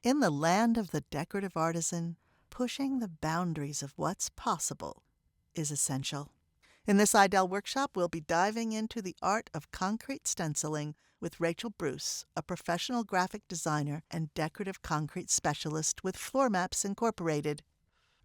In the land of the decorative artisan, pushing the boundaries of what's possible is essential. In this IDAL workshop, we'll be diving into the art of concrete stenciling with Rachel Bruce, a professional graphic designer and decorative concrete specialist with Floormaps Incorporated.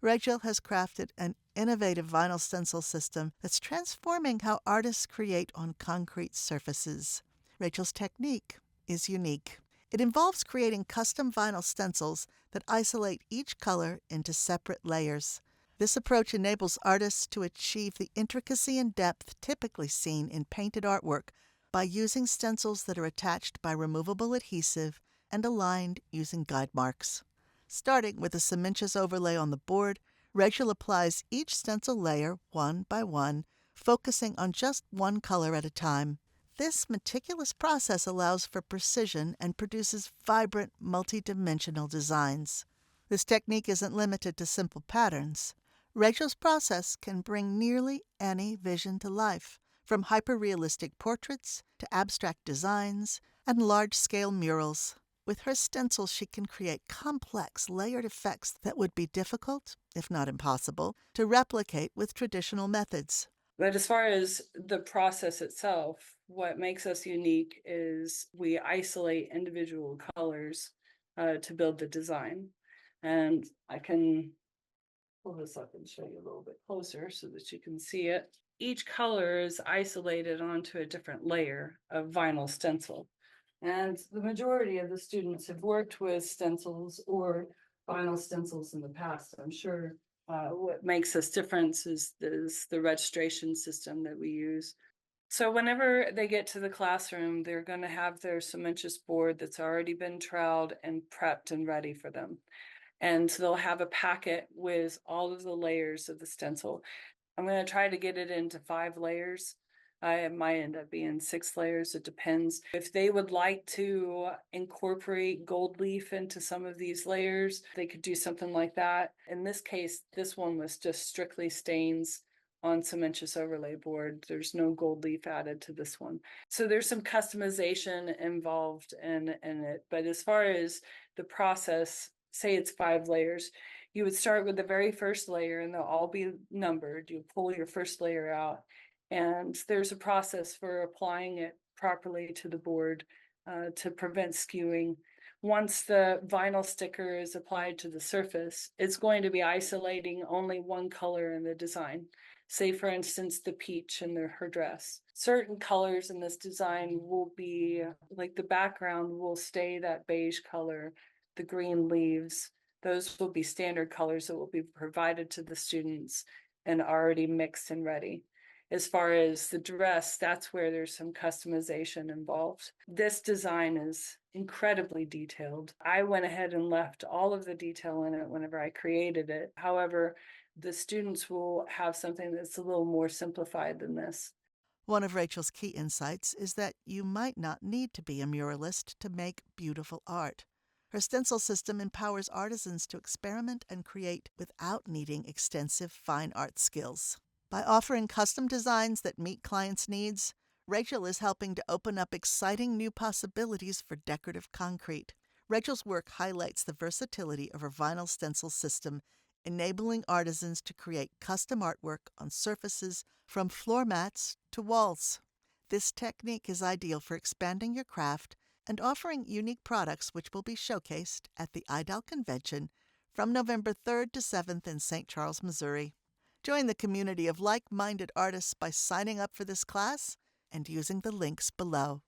Rachel has crafted an innovative vinyl stencil system that's transforming how artists create on concrete surfaces. Rachel's technique is unique. It involves creating custom vinyl stencils that isolate each color into separate layers. This approach enables artists to achieve the intricacy and depth typically seen in painted artwork by using stencils that are attached by removable adhesive and aligned using guide marks. Starting with a cementitious overlay on the board, Rachel applies each stencil layer one by one, focusing on just one color at a time. This meticulous process allows for precision and produces vibrant, multi-dimensional designs. This technique isn't limited to simple patterns. Rachel's process can bring nearly any vision to life, from hyper-realistic portraits to abstract designs and large-scale murals. With her stencils, she can create complex, layered effects that would be difficult, if not impossible, to replicate with traditional methods. But as far as the process itself, what makes us unique is we isolate individual colors to build the design. And I can pull this up and show you a little bit closer so that you can see it. Each color is isolated onto a different layer of vinyl stencil. And the majority of the students have worked with stencils or vinyl stencils in the past. I'm sure what makes us different is the registration system that we use. So whenever they get to the classroom, they're going to have their cementitious board that's already been troweled and prepped and ready for them. And so they'll have a packet with all of the layers of the stencil. I'm going to try to get it into 5 layers. It might end up being 6 layers. It depends. If they would like to incorporate gold leaf into some of these layers, they could do something like that. In this case, this one was just strictly stains on cementitious overlay board. There's no gold leaf added to this one. So there's some customization involved in it. But as far as the process, say it's 5 layers, you would start with the very first layer and they'll all be numbered. You pull your first layer out. And there's a process for applying it properly to the board to prevent skewing. Once the vinyl sticker is applied to the surface, it's going to be isolating only one color in the design. Say, for instance, the peach in her dress. Certain colors in this design will be, like the background will stay that beige color, the green leaves. Those will be standard colors that will be provided to the students and already mixed and ready. As far as the dress, that's where there's some customization involved. This design is incredibly detailed. I went ahead and left all of the detail in it whenever I created it. However, the students will have something that's a little more simplified than this. One of Rachel's key insights is that you might not need to be a muralist to make beautiful art. Her stencil system empowers artisans to experiment and create without needing extensive fine art skills. By offering custom designs that meet clients' needs, Rachel is helping to open up exciting new possibilities for decorative concrete. Rachel's work highlights the versatility of her vinyl stencil system, enabling artisans to create custom artwork on surfaces from floor mats to walls. This technique is ideal for expanding your craft and offering unique products which will be showcased at the IDAL convention from November 3rd to 7th in St. Charles, Missouri. Join the community of like-minded artists by signing up for this class and using the links below.